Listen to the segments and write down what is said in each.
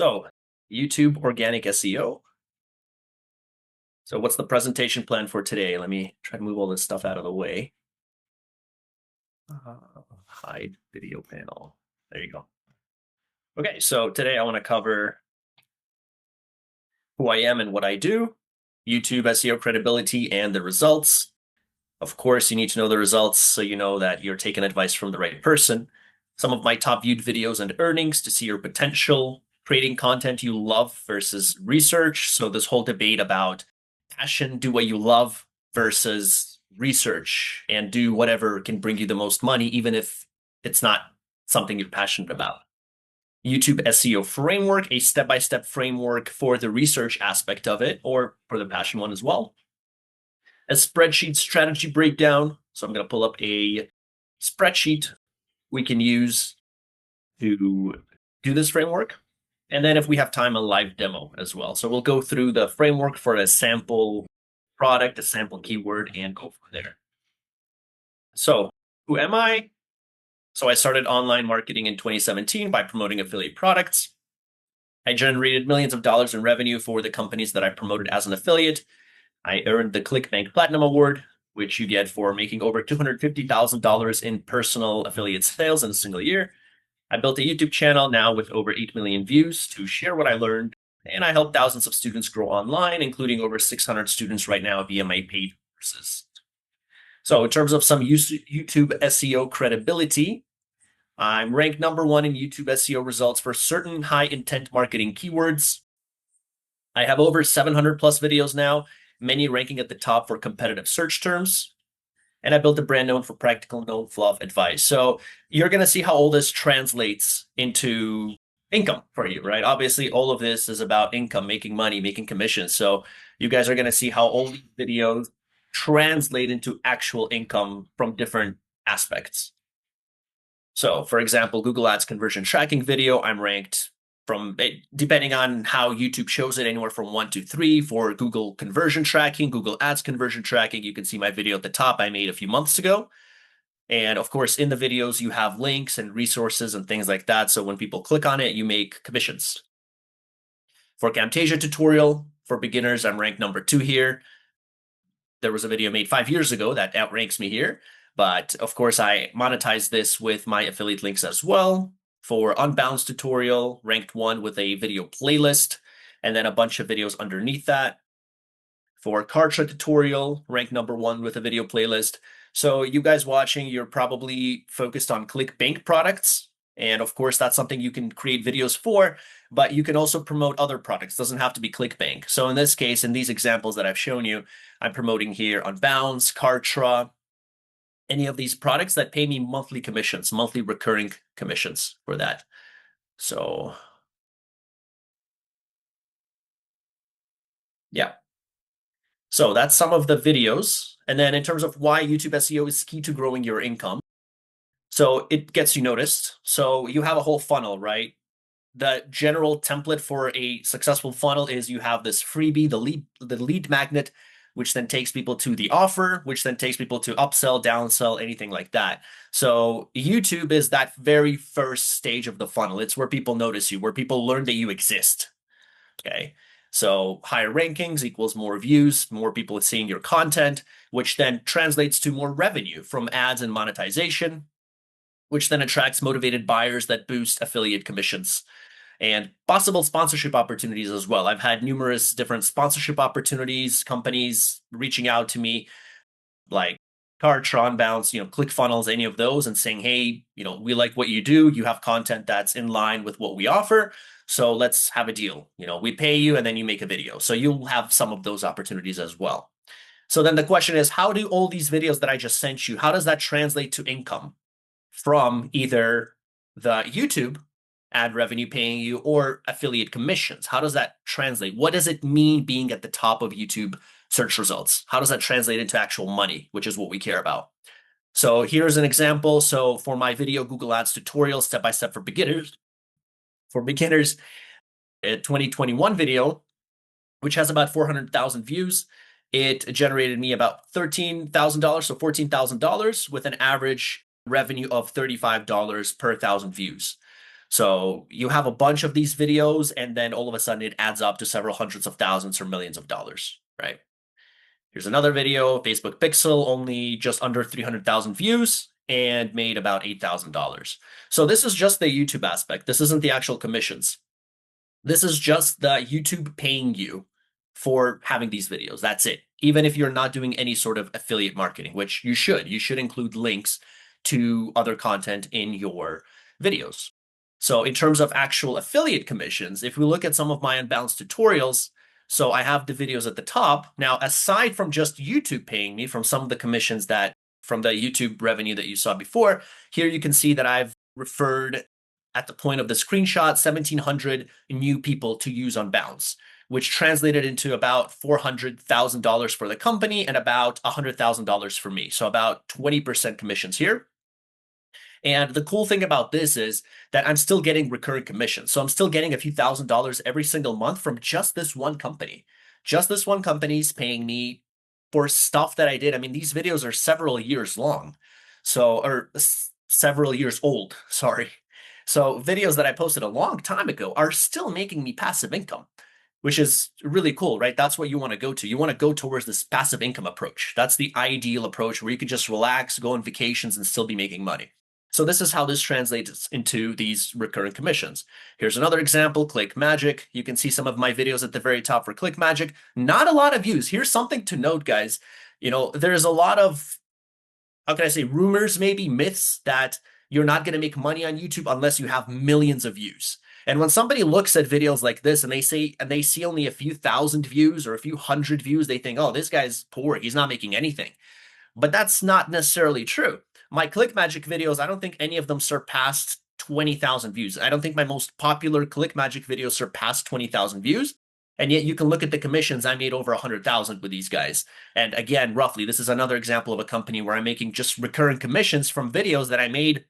So, YouTube organic SEO. So what's the presentation plan for today? Let me try to move all this stuff out of the way. Hide video panel. There you go. Okay, so today I want to cover who I am and what I do, YouTube SEO credibility and the results. Of course, you need to know the results so you know that you're taking advice from the right person. Some of my top viewed videos and earnings to see your potential, creating content you love versus research. So this whole debate about passion, do what you love versus research and do whatever can bring you the most money, even if it's not something you're passionate about. YouTube SEO Framework, a step-by-step framework for the research aspect of it or for the passion one as well. A spreadsheet strategy breakdown. So I'm going to pull up a spreadsheet we can use to do this framework. And then if we have time, a live demo as well. So we'll go through the framework for a sample product, a sample keyword, and go from there. So who am I? So I started online marketing in 2017 by promoting affiliate products. I generated millions of dollars in revenue for the companies that I promoted as an affiliate. I earned the ClickBank Platinum Award, which you get for making over $250,000 in personal affiliate sales in a single year. I built a YouTube channel now with over 8 million views to share what I learned, and I help thousands of students grow online, including over 600 students right now via my paid courses. So in terms of some YouTube SEO credibility, I'm ranked #1 in YouTube SEO results for certain high intent marketing keywords. I have over 700 plus videos now, many ranking at the top for competitive search terms. And I built a brand known for practical, no fluff advice. So you're going to see how all this translates into income for you, right? Obviously, all of this is about income, making money, making commissions. So you guys are going to see how all these videos translate into actual income from different aspects. So for example, Google Ads conversion tracking video, I'm ranked from, depending on how YouTube shows it, anywhere from 1 to 3 for Google conversion tracking, Google Ads conversion tracking. You can see my video at the top I made a few months ago. And of course, in the videos, you have links and resources and things like that. So when people click on it, you make commissions. For Camtasia tutorial for beginners, I'm ranked #2 here. There was a video made 5 years ago that outranks me here. But of course, I monetize this with my affiliate links as well. For Unbounce tutorial, ranked 1 with a video playlist, and then a bunch of videos underneath that. For Kartra tutorial, ranked #1 with a video playlist. So you guys watching, you're probably focused on ClickBank products. And of course, that's something you can create videos for, but you can also promote other products. It doesn't have to be ClickBank. So in this case, in these examples that I've shown you, I'm promoting here Unbounce, Kartra, any of these products that pay me monthly commissions, monthly recurring commissions for that. So yeah. So that's some of the videos. And then in terms of why YouTube SEO is key to growing your income. So it gets you noticed. So you have a whole funnel, right? The general template for a successful funnel is you have this freebie, the lead magnet, which then takes people to the offer, which then takes people to upsell, downsell, anything like that. So YouTube is that very first stage of the funnel. It's where people notice you, where people learn that you exist. Okay. So higher rankings equals more views, more people seeing your content, which then translates to more revenue from ads and monetization, which then attracts motivated buyers that boost affiliate commissions and possible sponsorship opportunities as well. I've had numerous different sponsorship opportunities, companies reaching out to me like Kartra, Unbounce, ClickFunnels, any of those, and saying, hey, we like what you do. You have content that's in line with what we offer. So let's have a deal. We pay you and then you make a video. So you'll have some of those opportunities as well. So then the question is, how do all these videos that I just sent you, how does that translate to income from either the YouTube ad revenue paying you or affiliate commissions? How does that translate? What does it mean being at the top of YouTube search results? How does that translate into actual money, which is what we care about? So here's an example. So for my video, Google Ads tutorial, step-by-step for beginners, a 2021 video, which has about 400,000 views, it generated me about $13,000, so $14,000 with an average revenue of $35 per 1,000 views. So you have a bunch of these videos, and then all of a sudden it adds up to several hundreds of thousands or millions of dollars, right? Here's another video, Facebook Pixel, only just under 300,000 views and made about $8,000. So this is just the YouTube aspect. This isn't the actual commissions. This is just the YouTube paying you for having these videos. That's it. Even if you're not doing any sort of affiliate marketing, which you should. You should include links to other content in your videos. So in terms of actual affiliate commissions, if we look at some of my unbalanced tutorials, so I have the videos at the top. Now, aside from just YouTube paying me from some of the commissions that from the YouTube revenue that you saw before, here you can see that I've referred at the point of the screenshot 1,700 new people to use Unbounce, which translated into about $400,000 for the company and about $100,000 for me. So about 20% commissions here. And the cool thing about this is that I'm still getting recurring commissions. So I'm still getting a few $1,000s every single month from just this one company. Just this one company is paying me for stuff that I did. I mean, these videos are several years long. So, or several years old, sorry. So videos that I posted a long time ago are still making me passive income, which is really cool, right? That's what you want to go to. You want to go towards this passive income approach. That's the ideal approach where you can just relax, go on vacations, and still be making money. So this is how this translates into these recurring commissions. Here's another example, Click Magic. You can see some of my videos at the very top for Click Magic. Not a lot of views. Here's something to note, guys. There's a lot of, how can I say, rumors, maybe myths that you're not going to make money on YouTube unless you have millions of views. And when somebody looks at videos like this and they see only a few thousand views or a few hundred views, they think, oh, this guy's poor. He's not making anything. But that's not necessarily true. My Click Magic videos, I don't think any of them surpassed 20,000 views. I don't think my most popular Click Magic videos surpassed 20,000 views. And yet you can look at the commissions. I made over 100,000 with these guys. And again, roughly, this is another example of a company where I'm making just recurring commissions from videos that I made,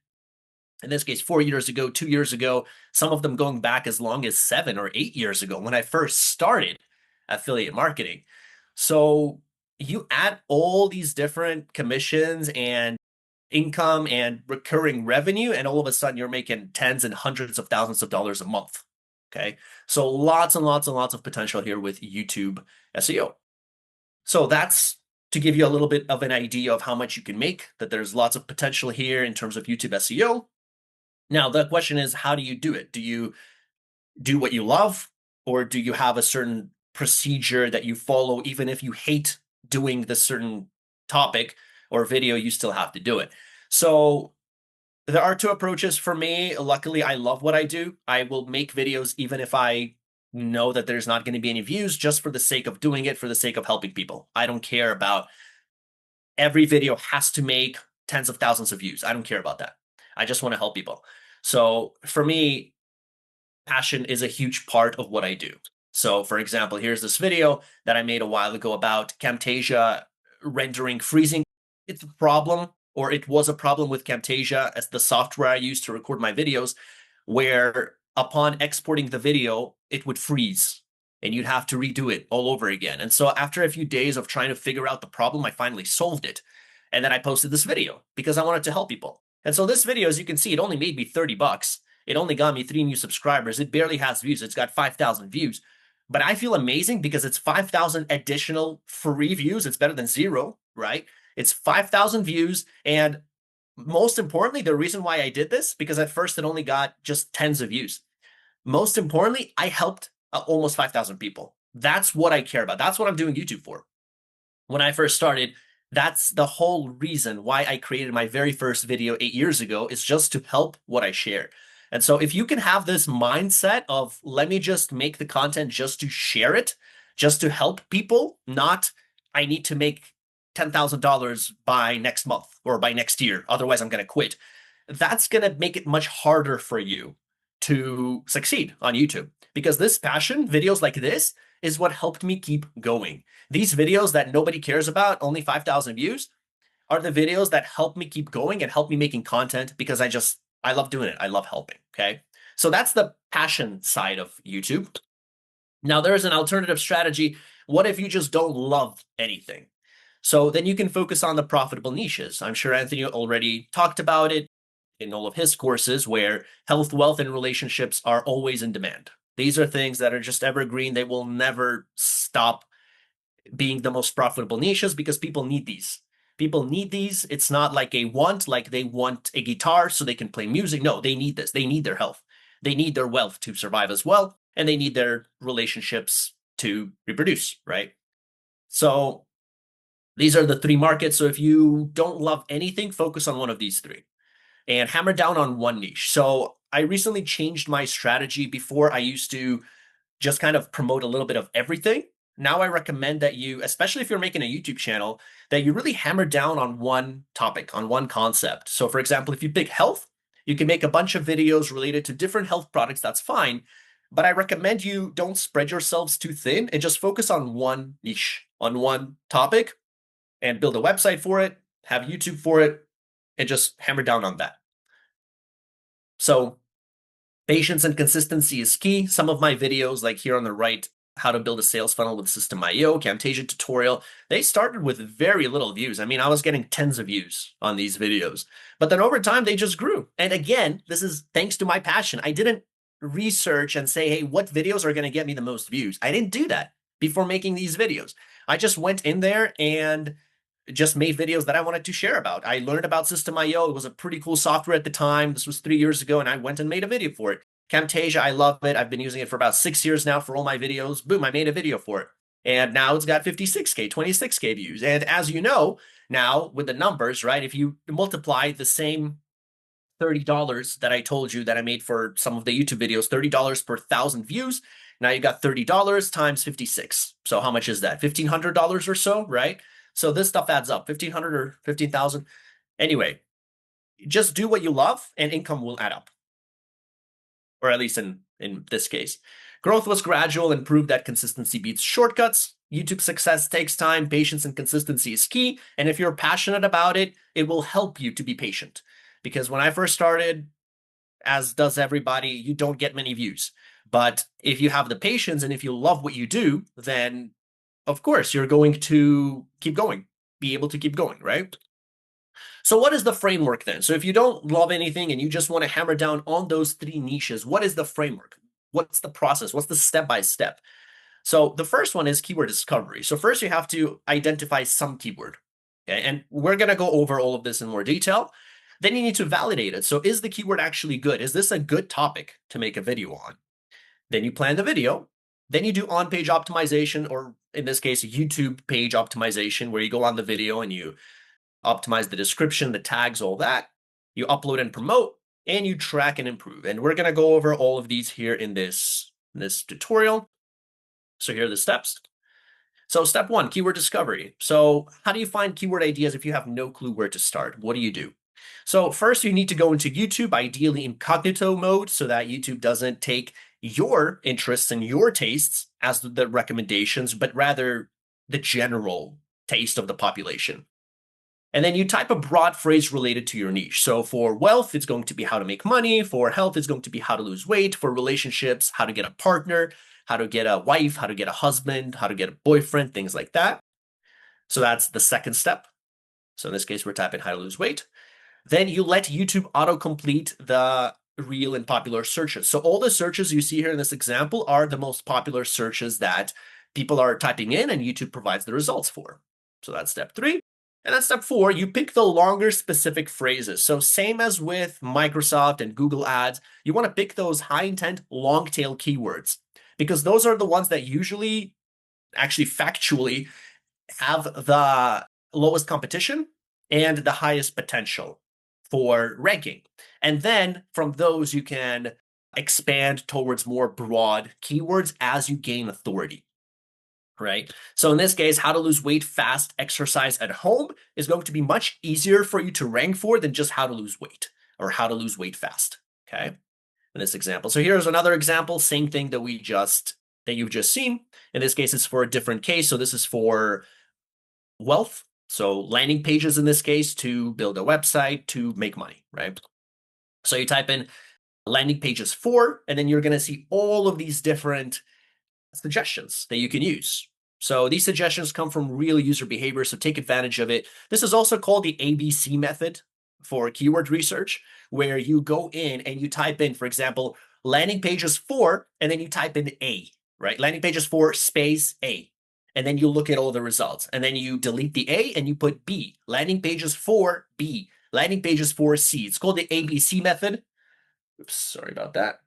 in this case, 4 years ago, 2 years ago, some of them going back as long as 7 or 8 years ago when I first started affiliate marketing. So you add all these different commissions and income and recurring revenue, and all of a sudden you're making tens and hundreds of thousands of dollars a month. Okay. So lots and lots and lots of potential here with YouTube SEO. So that's to give you a little bit of an idea of how much you can make, that there's lots of potential here in terms of YouTube SEO. Now, the question is, how do you do it? Do you do what you love, or do you have a certain procedure that you follow, even if you hate doing this certain topic or video, you still have to do it? So there are two approaches for me. Luckily, I love what I do. I will make videos even if I know that there's not going to be any views, just for the sake of doing it, for the sake of helping people. I don't care about every video has to make tens of thousands of views. I don't care about that. I just want to help people. So for me, passion is a huge part of what I do. So for example, here's this video that I made a while ago about Camtasia rendering freezing. It's a problem, or it was a problem with Camtasia as the software I use to record my videos, where upon exporting the video, it would freeze and you'd have to redo it all over again. And so after a few days of trying to figure out the problem, I finally solved it. And then I posted this video because I wanted to help people. And so this video, as you can see, it only made me $30. It only got me 3 new subscribers. It barely has views. It's got 5,000 views. But I feel amazing because it's 5,000 additional free views. It's better than 0, right? It's 5,000 views. And most importantly, the reason why I did this, because at first it only got just tens of views. Most importantly, I helped almost 5,000 people. That's what I care about. That's what I'm doing YouTube for. When I first started, that's the whole reason why I created my very first video 8 years ago, is just to help what I share. And so if you can have this mindset of, let me just make the content just to share it, just to help people, not I need to make $10,000 by next month or by next year, otherwise I'm going to quit. That's going to make it much harder for you to succeed on YouTube, because this passion, videos like this, is what helped me keep going. These videos that nobody cares about, only 5,000 views, are the videos that help me keep going and help me making content, because I love doing it. I love helping. Okay. So that's the passion side of YouTube. Now there's an alternative strategy. What if you just don't love anything? So then you can focus on the profitable niches. I'm sure Anthony already talked about it. in all of his courses, where health, wealth, and relationships are always in demand. These are things that are just evergreen. They will never stop being the most profitable niches because people need these. People need these. It's not like a want, like they want a guitar so they can play music. No, they need this. They need their health. They need their wealth to survive as well. And they need their relationships to reproduce, right? So these are the three markets. So if you don't love anything, focus on one of these three and hammer down on one niche. So I recently changed my strategy. Before, I used to just kind of promote a little bit of everything. Now I recommend that you, especially if you're making a YouTube channel, that you really hammer down on one topic, on one concept. So for example, if you pick health, you can make a bunch of videos related to different health products. That's fine. But I recommend you don't spread yourselves too thin and just focus on one niche, on one topic, and build a website for it, have YouTube for it, and just hammer down on that. So patience and consistency is key. Some of my videos, like here on the right, how to build a sales funnel with System.io, Camtasia tutorial, they started with very little views. I mean, I was getting tens of views on these videos, but then over time they just grew. And again, this is thanks to my passion. I didn't research and say, hey, what videos are going to get me the most views? I didn't do that before making these videos. I just went in there and just made videos that I wanted to share about. I learned about System.io. It was a pretty cool software at the time. This was 3 years ago, and I went and made a video for it. Camtasia, I love it. I've been using it for about 6 years now for all my videos. Boom, I made a video for it. And now it's got 56K, 26K views. And as you know, now with the numbers, right, if you multiply the same $30 that I told you that I made for some of the YouTube videos, $30 per 1,000 views, now you got $30 times 56. So how much is that? $1,500 or so, right? So this stuff adds up, 1,500 or 15,000. Anyway, just do what you love and income will add up. Or at least in this case. Growth was gradual and proved that consistency beats shortcuts. YouTube success takes time. Patience and consistency is key. And if you're passionate about it, it will help you to be patient. Because when I first started, as does everybody, you don't get many views. But if you have the patience and if you love what you do, then of course you're going to keep going, be able to keep going, right? So what is the framework then? So if you don't love anything and you just want to hammer down on those three niches, what is the framework? What's the process? What's the step-by-step? So the first one is keyword discovery. So first you have to identify some keyword. Okay, and we're going to go over all of this in more detail. Then you need to validate it. So is the keyword actually good? Is this a good topic to make a video on? Then you plan the video. Then you do on-page optimization, or in this case, YouTube page optimization, where you go on the video and you optimize the description, the tags, all that. You upload and promote, and you track and improve. And we're going to go over all of these here in this tutorial. So here are the steps. So step one, keyword discovery. So how do you find keyword ideas if you have no clue where to start? What do? So first you need to go into YouTube, ideally incognito mode, so that YouTube doesn't take your interests and your tastes as the recommendations, but rather the general taste of the population. And then you type a broad phrase related to your niche. So for wealth, it's going to be how to make money. For health, it's going to be how to lose weight. For relationships, how to get a partner, how to get a wife, how to get a husband, how to get a boyfriend, things like that. So that's the second step. So in this case, we're typing how to lose weight. Then you let YouTube autocomplete the real and popular searches. So all the searches you see here in this example are the most popular searches that people are typing in and YouTube provides the results for. So that's step three. And then step four, you pick the longer specific phrases. So same as with Microsoft and Google Ads, you want to pick those high intent, long tail keywords, because those are the ones that usually, actually factually, have the lowest competition and the highest potential for ranking. And then from those, you can expand towards more broad keywords as you gain authority. Right? So in this case, how to lose weight fast, exercise at home is going to be much easier for you to rank for than just how to lose weight or how to lose weight fast. Okay. In this example. So here's another example, same thing that you've just seen. In this case, it's for a different case. So this is for wealth. So landing pages in this case to build a website to make money, right? So you type in landing pages for, and then you're going to see all of these different suggestions that you can use. So these suggestions come from real user behavior, so take advantage of it. This is also called the ABC method. for keyword research, where you go in and you type in, for example, landing pages for, and then you type in A, right? Landing pages for space A. And then you look at all the results. And then you delete the A and you put B. Landing pages for B. Landing pages for C. It's called the ABC method. Oops, sorry about that.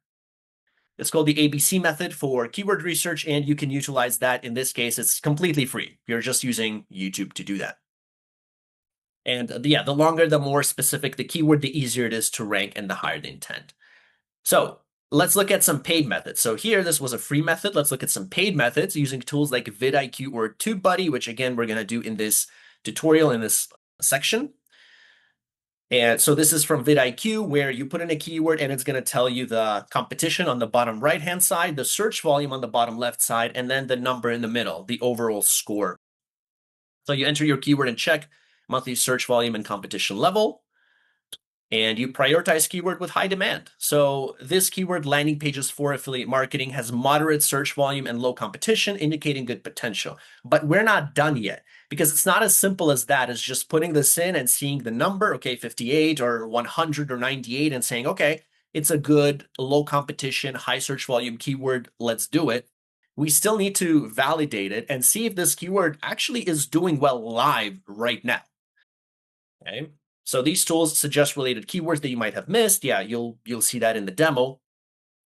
It's called the ABC method for keyword research, and you can utilize that. In this case, it's completely free. You're just using YouTube to do that. And yeah, the longer, the more specific the keyword, the easier it is to rank and the higher the intent. So let's look at some paid methods. So here, this was a free method. Let's look at some paid methods using tools like vidIQ or TubeBuddy, which again, we're going to do in this tutorial in this section. And so this is from vidIQ, where you put in a keyword and it's going to tell you the competition on the bottom right-hand side, the search volume on the bottom left side, and then the number in the middle, the overall score. So you enter your keyword and check monthly search volume and competition level, and you prioritize keyword with high demand. So this keyword, landing pages for affiliate marketing, has moderate search volume and low competition, indicating good potential. But we're not done yet, because it's not as simple as that, as just putting this in and seeing the number, okay, 58 or 100 or 98, and saying, okay, it's a good low competition, high search volume keyword, let's do it. We still need to validate it and see if this keyword actually is doing well live right now. Okay. So these tools suggest related keywords that you might have missed. Yeah, you'll see that in the demo.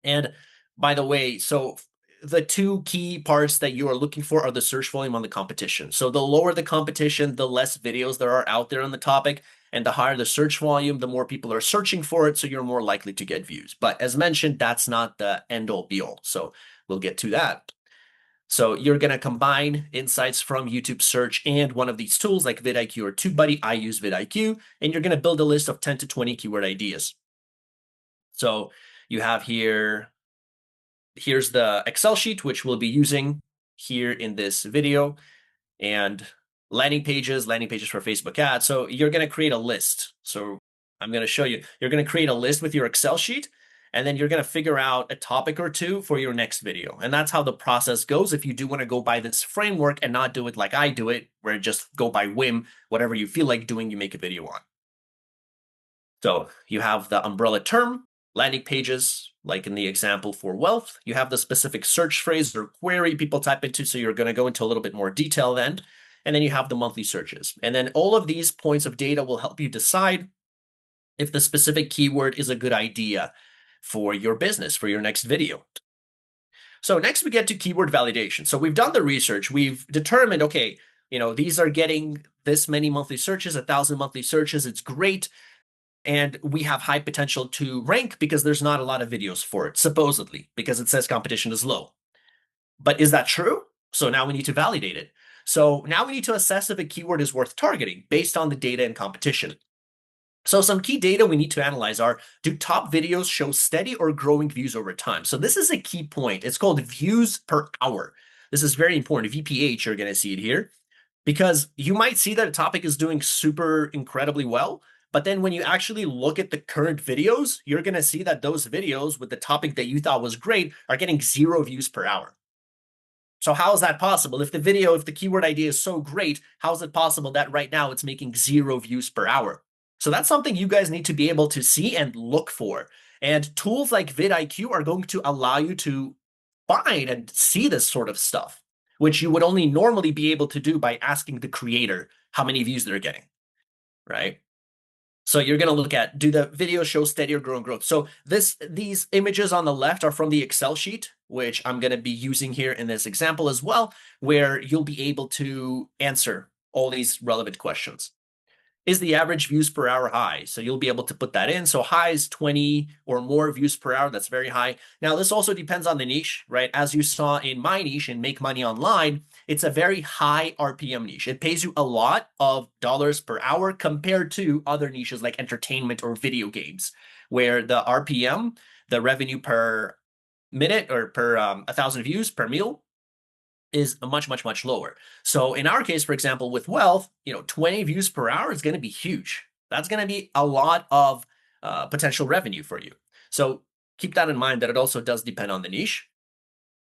And by the way, so the two key parts that you are looking for are the search volume on the competition. So the lower the competition, the less videos there are out there on the topic, and the higher the search volume, the more people are searching for it, so you're more likely to get views. But as mentioned, that's not the end all be all. So we'll get to that. So you're going to combine insights from YouTube search and one of these tools like vidIQ or TubeBuddy. I use vidIQ, and you're going to build a list of 10 to 20 keyword ideas. So you have here, here's the Excel sheet, which we'll be using here in this video, and landing pages for Facebook ads. So you're going to create a list. So I'm going to show you, you're going to create a list with your Excel sheet, and then you're going to figure out a topic or two for your next video. And that's how the process goes. If you do want to go by this framework and not do it like I do it, where just go by whim, whatever you feel like doing, you make a video on. So you have the umbrella term, landing pages, like in the example for wealth. You have the specific search phrase or query people type into. So you're going to go into a little bit more detail then. And then you have the monthly searches. And then all of these points of data will help you decide if the specific keyword is a good idea for your business, for your next video. So next we get to keyword validation. So we've done the research. We've determined, okay, these are getting this many monthly searches, 1,000 monthly searches. It's great. And we have high potential to rank because there's not a lot of videos for it, supposedly, because it says competition is low. But is that true? So now we need to validate it. So now we need to assess if a keyword is worth targeting based on the data and competition. So some key data we need to analyze are, do top videos show steady or growing views over time? So this is a key point. It's called views per hour. This is very important. VPH, you're going to see it here, because you might see that a topic is doing super incredibly well. But then when you actually look at the current videos, you're going to see that those videos with the topic that you thought was great are getting 0 views per hour. So how is that possible? If the keyword idea is so great, how is it possible that right now it's making 0 views per hour? So that's something you guys need to be able to see and look for. And tools like vidIQ are going to allow you to find and see this sort of stuff, which you would only normally be able to do by asking the creator how many views they're getting, right? So you're going to look at, do the videos show steady or growing growth? So these images on the left are from the Excel sheet, which I'm going to be using here in this example as well, where you'll be able to answer all these relevant questions. Is the average views per hour high? So you'll be able to put that in. So high is 20 or more views per hour. That's very high. Now, this also depends on the niche, right? As you saw in my niche in Make Money Online, it's a very high RPM niche. It pays you a lot of dollars per hour compared to other niches like entertainment or video games, where the RPM, the revenue per minute or per 1,000 views per meal, is much, much, much lower. So in our case, for example, with wealth, 20 views per hour is going to be huge. That's going to be a lot of potential revenue for you. So keep that in mind, that it also does depend on the niche.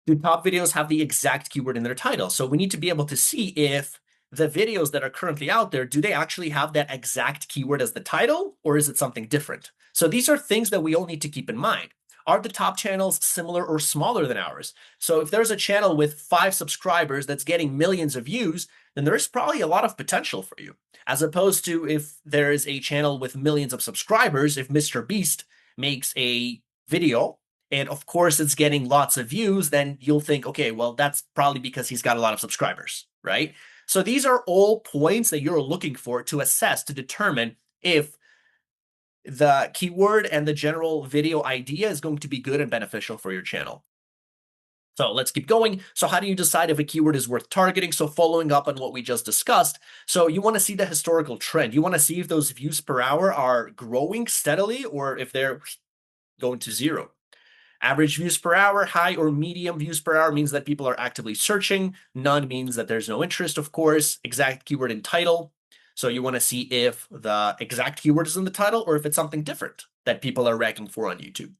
Do top videos have the exact keyword in their title? So we need to be able to see if the videos that are currently out there, do they actually have that exact keyword as the title, or is it something different? So these are things that we all need to keep in mind. Are the top channels similar or smaller than ours? So if there's a channel with 5 subscribers that's getting millions of views, then there's probably a lot of potential for you. As opposed to if there is a channel with millions of subscribers, if Mr. Beast makes a video and of course it's getting lots of views, then you'll think, okay, well, that's probably because he's got a lot of subscribers, right? So these are all points that you're looking for to assess, to determine if the keyword and the general video idea is going to be good and beneficial for your channel. So let's keep going. So how do you decide if a keyword is worth targeting? So following up on what we just discussed, so you want to see the historical trend. You want to see if those views per hour are growing steadily or if they're going to zero. Average views per hour, high or medium views per hour means that people are actively searching. None means that there's no interest, of course. Exact keyword in title. So you want to see if the exact keyword is in the title or if it's something different that people are ranking for on YouTube.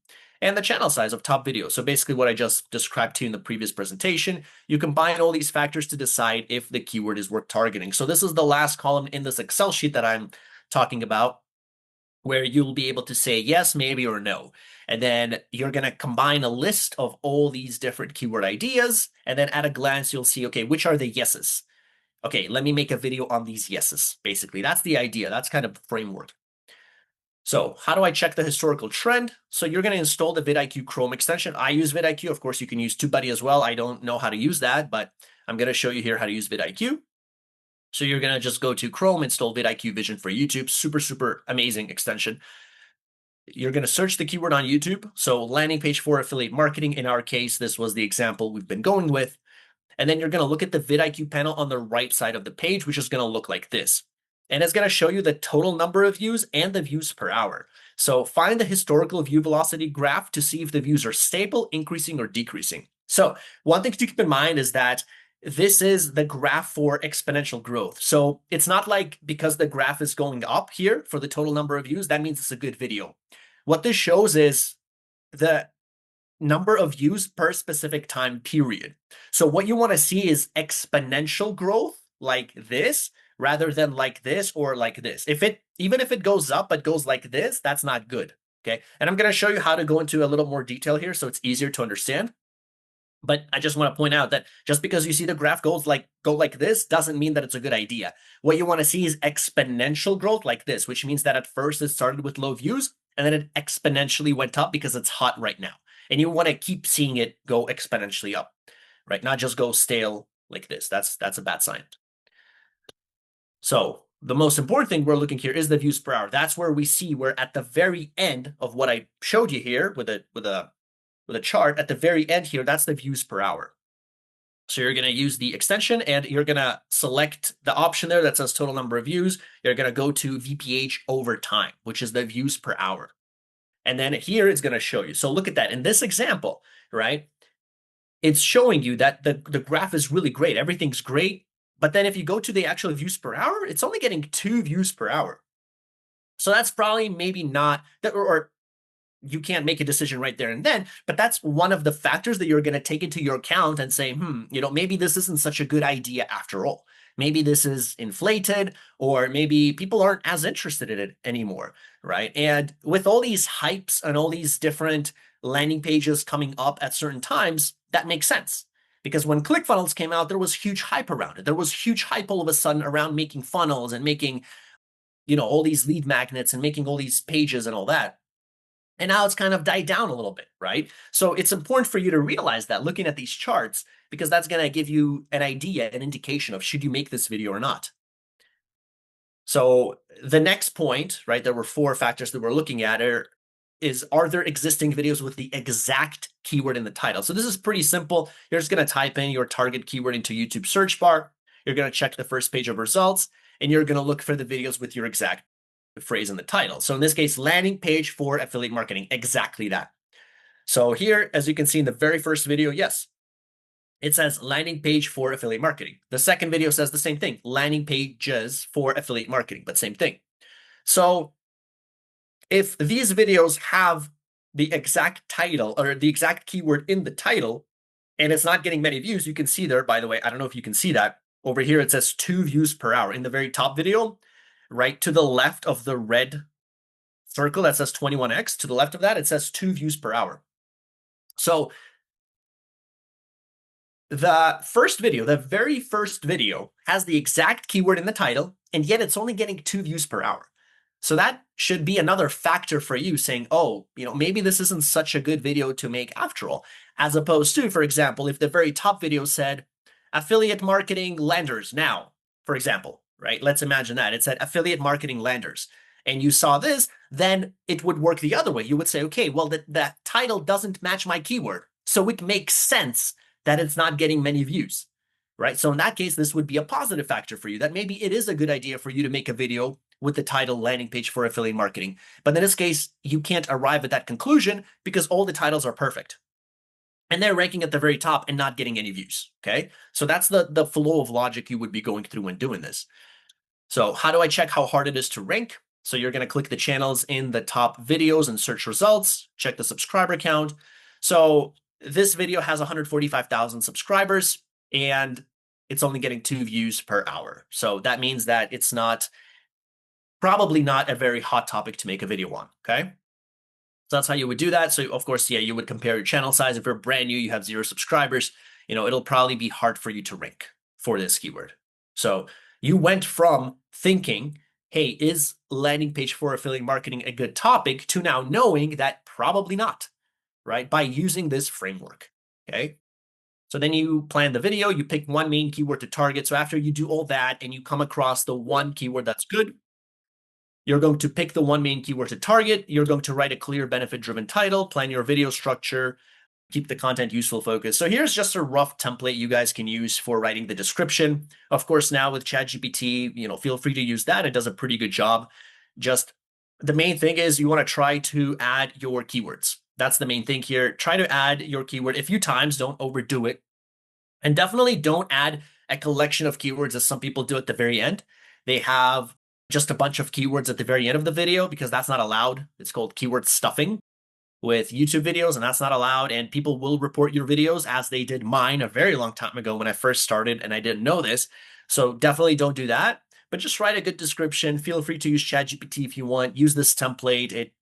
And the channel size of top videos. So basically what I just described to you in the previous presentation, you combine all these factors to decide if the keyword is worth targeting. So this is the last column in this Excel sheet that I'm talking about, where you'll be able to say yes, maybe, or no. And then you're going to combine a list of all these different keyword ideas. And then at a glance, you'll see, okay, which are the yeses? Okay, let me make a video on these yeses. Basically, that's the idea. That's kind of the framework. So how do I check the historical trend? So you're going to install the vidIQ Chrome extension. I use vidIQ. Of course, you can use TubeBuddy as well. I don't know how to use that, but I'm going to show you here how to use vidIQ. So you're going to just go to Chrome, install vidIQ Vision for YouTube. Super, super amazing extension. You're going to search the keyword on YouTube. So landing page for affiliate marketing. In our case, this was the example we've been going with. And then you're going to look at the vidIQ panel on the right side of the page, which is going to look like this. And it's going to show you the total number of views and the views per hour. So find the historical view velocity graph to see if the views are stable, increasing, or decreasing. So one thing to keep in mind is that this is the graph for exponential growth. So it's not like because the graph is going up here for the total number of views, that means it's a good video. What this shows is the number of views per specific time period. So what you want to see is exponential growth like this rather than like this or like this. Even if it goes up but goes like this, that's not good. Okay. And I'm going to show you how to go into a little more detail here so it's easier to understand. But I just want to point out that just because you see the graph go like this doesn't mean that it's a good idea. What you want to see is exponential growth like this, which means that at first it started with low views and then it exponentially went up because it's hot right now. And you want to keep seeing it go exponentially up, right? Not just go stale like this. That's a bad sign. So the most important thing we're looking here is the views per hour. That's where we see we're at the very end of what I showed you here with a chart. At the very end here, that's the views per hour. So you're going to use the extension and you're going to select the option there that says total number of views. You're going to go to VPH over time, which is the views per hour. And then here it's going to show you. So look at that. In this example, right, it's showing you that the graph is really great. Everything's great. But then if you go to the actual views per hour, it's only getting 2 views per hour. So that's probably maybe not, or you can't make a decision right there and then, but that's one of the factors that you're going to take into your account and say, maybe this isn't such a good idea after all. Maybe this is inflated, or maybe people aren't as interested in it anymore, right? And with all these hypes and all these different landing pages coming up at certain times, that makes sense. Because when ClickFunnels came out, there was huge hype around it. There was huge hype all of a sudden around making funnels and making, all these lead magnets and making all these pages and all that. And now it's kind of died down a little bit, right? So it's important for you to realize that looking at these charts, because that's going to give you an idea, an indication of should you make this video or not. So the next point, right, there were 4 factors that we're looking at are there existing videos with the exact keyword in the title? So this is pretty simple. You're just going to type in your target keyword into YouTube search bar. You're going to check the first page of results, and you're going to look for the videos with your exact phrase in the title. So in this case, landing page for affiliate marketing, exactly that. So here, as you can see in the very first video, yes, it says landing page for affiliate marketing. The second video says the same thing, landing pages for affiliate marketing, but same thing. So if these videos have the exact title or the exact keyword in the title, and it's not getting many views, you can see there, by the way, I don't know if you can see that, over here, it says 2 views per hour. In the very top video, right to the left of the red circle that says 21x, to the left of that, it says 2 views per hour. So the first video, the very first video, has the exact keyword in the title, and yet it's only getting 2 views per hour. So that should be another factor for you saying, oh, maybe this isn't such a good video to make after all, as opposed to, for example, if the very top video said affiliate marketing landers now, for example, right? Let's imagine that it said affiliate marketing landers, and you saw this, then it would work the other way. You would say, okay, well, that title doesn't match my keyword, so it makes sense that it's not getting many views, right? So in that case, this would be a positive factor for you, that maybe it is a good idea for you to make a video with the title landing page for affiliate marketing. But in this case, you can't arrive at that conclusion because all the titles are perfect. And they're ranking at the very top and not getting any views, okay? So that's the flow of logic you would be going through when doing this. So how do I check how hard it is to rank? So you're going to click the channels in the top videos and search results, check the subscriber count. So this video has 145,000 subscribers and it's only getting 2 views per hour. So that means that it's probably not a very hot topic to make a video on, okay? So that's how you would do that. So of course, yeah, you would compare your channel size. If you're brand new, you have 0 subscribers, it'll probably be hard for you to rank for this keyword. So you went from thinking, hey, is landing page for affiliate marketing a good topic, to now knowing that probably not, right? By using this framework, okay? So then you plan the video, you pick one main keyword to target. So after you do all that and you come across the one keyword that's good, you're going to pick the one main keyword to target. You're going to write a clear benefit-driven title, plan your video structure, keep the content useful, focused. So here's just a rough template you guys can use for writing the description. Of course, now with ChatGPT, feel free to use that. It does a pretty good job. Just the main thing is you want to try to add your keywords. That's the main thing here. Try to add your keyword a few times. Don't overdo it. And definitely don't add a collection of keywords as some people do at the very end. They have just a bunch of keywords at the very end of the video because that's not allowed. It's called keyword stuffing with YouTube videos, and that's not allowed. And people will report your videos, as they did mine a very long time ago when I first started and I didn't know this. So definitely don't do that, but just write a good description. Feel free to use ChatGPT if you want. Use this template. It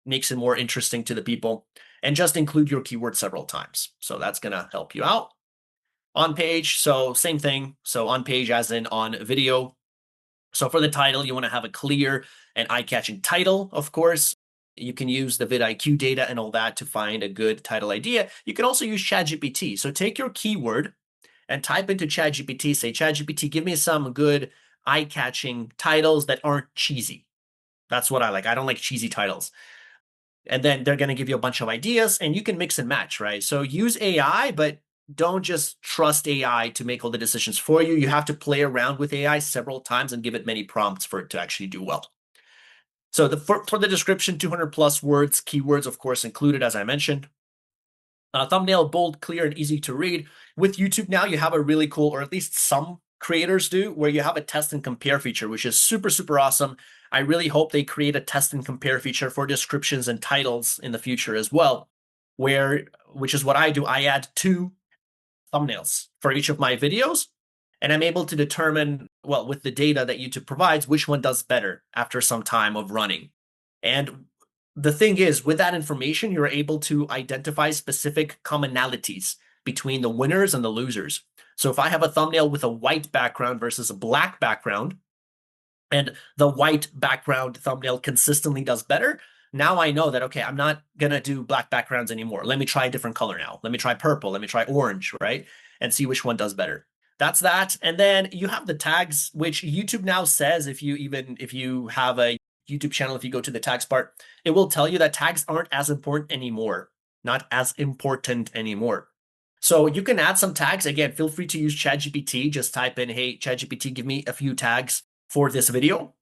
makes it more interesting to the people, and just include your keyword several times. So that's going to help you out. On page, so same thing. So on page as in on video. So for the title, you want to have a clear and eye-catching title, of course. You can use the vidIQ data and all that to find a good title idea. You can also use ChatGPT. So take your keyword and type into ChatGPT, say, ChatGPT, give me some good eye-catching titles that aren't cheesy. That's what I like. I don't like cheesy titles. And then they're going to give you a bunch of ideas, and you can mix and match, right? So use AI, but don't just trust AI to make all the decisions for you. You have to play around with AI several times and give it many prompts for it to actually do well. So for the description, 200 plus words, keywords, of course, included, as I mentioned. Thumbnail, bold, clear, and easy to read. With YouTube now, you have a really cool, or at least some creators do, where you have a test and compare feature, which is super, super awesome. I really hope they create a test and compare feature for descriptions and titles in the future as well, which is what I do. I add 2 thumbnails for each of my videos, and I'm able to determine, well, with the data that YouTube provides, which one does better after some time of running. And the thing is, with that information, you're able to identify specific commonalities between the winners and the losers. So if I have a thumbnail with a white background versus a black background, and the white background thumbnail consistently does better, now I know that, okay, I'm not going to do black backgrounds anymore. Let me try a different color now. Let me try purple. Let me try orange, right? And see which one does better. That's that. And then you have the tags, which YouTube now says, if you have a YouTube channel, if you go to the tags part, it will tell you that tags aren't as important anymore. Not as important anymore. So you can add some tags. Again, feel free to use ChatGPT. Just type in, hey, ChatGPT, give me a few tags for this video.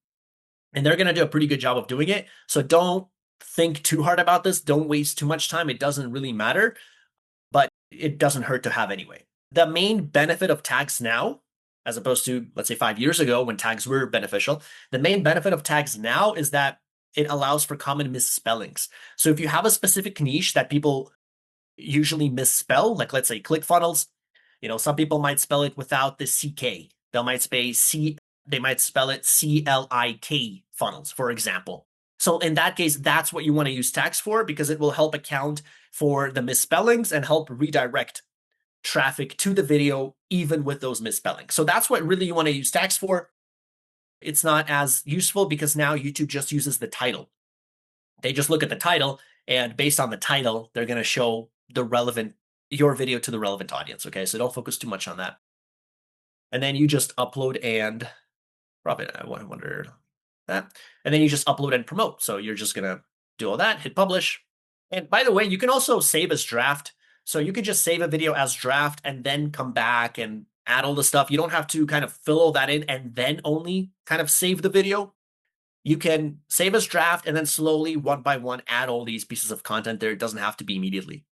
And they're going to do a pretty good job of doing it. So don't think too hard about this. Don't waste too much time. It doesn't really matter, but it doesn't hurt to have anyway. The main benefit of tags now, as opposed to, let's say, 5 years ago when tags were beneficial, the main benefit of tags now is that it allows for common misspellings. So if you have a specific niche that people usually misspell, like let's say ClickFunnels, some people might spell it without the CK, they might spell it CLIK funnels, for example. So in that case, that's what you want to use tags for, because it will help account for the misspellings and help redirect traffic to the video, even with those misspellings. So that's what really you want to use tags for. It's not as useful because now YouTube just uses the title. They just look at the title, and based on the title, they're going to show your video to the relevant audience. Okay, so don't focus too much on that. And then you just upload and probably, I wonder that. And then you just upload and promote. So you're just going to do all that, hit publish. And by the way, you can also save as draft. So you could just save a video as draft and then come back and add all the stuff. You don't have to kind of fill all that in and then only kind of save the video. You can save as draft and then slowly, one by one, add all these pieces of content there. It doesn't have to be immediately.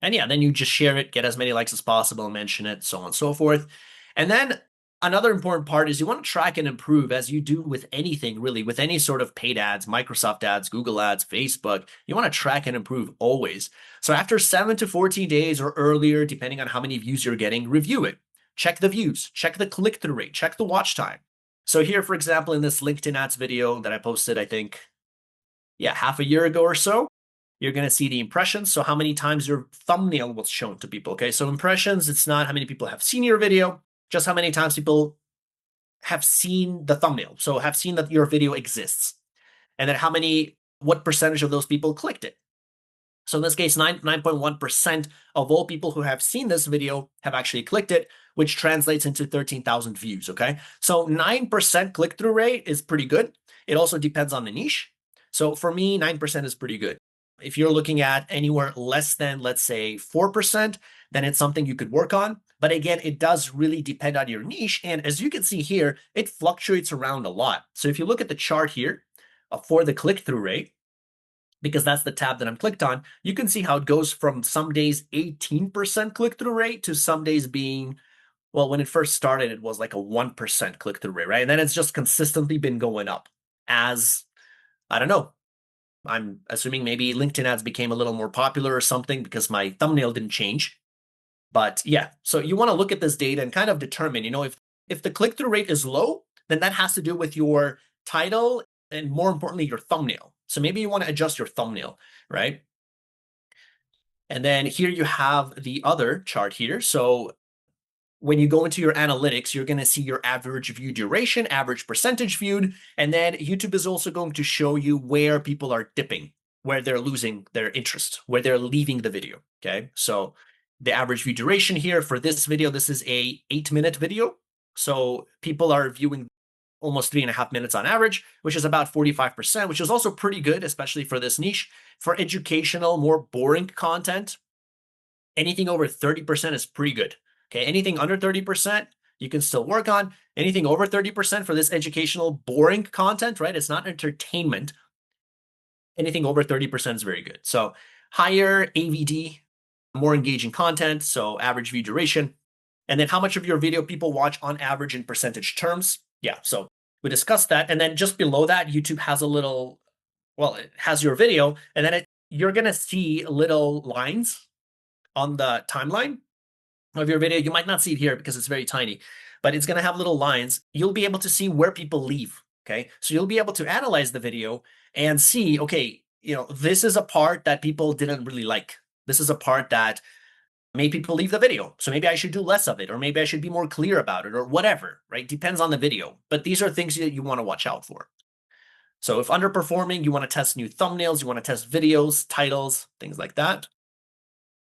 And yeah, then you just share it, get as many likes as possible, mention it, so on and so forth. And then another important part is you want to track and improve, as you do with anything, really, with any sort of paid ads, Microsoft ads, Google ads, Facebook. You want to track and improve always. So after 7 to 14 days or earlier, depending on how many views you're getting, review it. Check the views, check the click-through rate, check the watch time. So here, for example, in this LinkedIn ads video that I posted, I think, half a year ago or so, you're going to see the impressions. So how many times your thumbnail was shown to people. Okay, so impressions, it's not how many people have seen your video, just how many times people have seen the thumbnail. So have seen that your video exists. And then what percentage of those people clicked it. So in this case, 9.1% of all people who have seen this video have actually clicked it, which translates into 13,000 views, okay? So 9% click-through rate is pretty good. It also depends on the niche. So for me, 9% is pretty good. If you're looking at anywhere less than, let's say, 4%, then it's something you could work on. But again, it does really depend on your niche. And as you can see here, it fluctuates around a lot. So if you look at the chart here for the click-through rate, because that's the tab that I'm clicked on, you can see how it goes from some days 18% click-through rate to some days being, well, when it first started, it was like a 1% click-through rate, right? And then it's just consistently been going up as, I don't know, I'm assuming maybe LinkedIn ads became a little more popular or something because my thumbnail didn't change. But yeah, so you want to look at this data and kind of determine, if the click-through rate is low, then that has to do with your title and more importantly, your thumbnail. So maybe you want to adjust your thumbnail, right? And then here you have the other chart here. So when you go into your analytics, you're going to see your average view duration, average percentage viewed, and then YouTube is also going to show you where people are dipping, where they're losing their interest, where they're leaving the video, okay? So the average view duration here for this video, this is a 8-minute video. So people are viewing almost 3.5 minutes on average, which is about 45%, which is also pretty good, especially for this niche. For educational, more boring content, anything over 30% is pretty good. Okay, anything under 30%, you can still work on. Anything over 30% for this educational, boring content, right? It's not entertainment. Anything over 30% is very good. So higher AVD, more engaging content, so average view duration. And then how much of your video people watch on average in percentage terms. Yeah, so we discussed that. And then just below that, YouTube has it has your video, and then you're going to see little lines on the timeline of your video. You might not see it here because it's very tiny, but it's going to have little lines. You'll be able to see where people leave, okay? So you'll be able to analyze the video and see, okay, this is a part that people didn't really like. This is a part that made people leave the video. So maybe I should do less of it, or maybe I should be more clear about it, or whatever, right? Depends on the video. But these are things that you want to watch out for. So if underperforming, you want to test new thumbnails, you want to test videos, titles, things like that.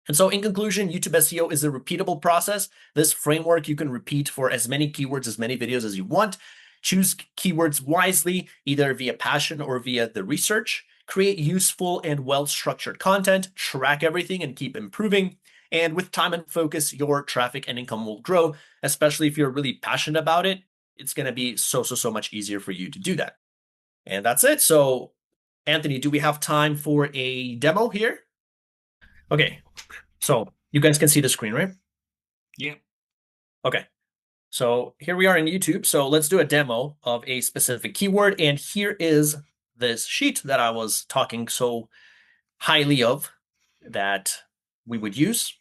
And so in conclusion, YouTube SEO is a repeatable process. This framework you can repeat for as many keywords, as many videos as you want. Choose keywords wisely, either via passion or via the research. Create useful and well-structured content, track everything and keep improving. And with time and focus, your traffic and income will grow, especially if you're really passionate about it. It's going to be so much easier for you to do that. And that's it. So, Anthony, do we have time for a demo here? Okay. So you guys can see the screen, right? Yeah. Okay. So here we are in YouTube. So let's do a demo of a specific keyword. And here is this sheet that I was talking so highly of that we would use.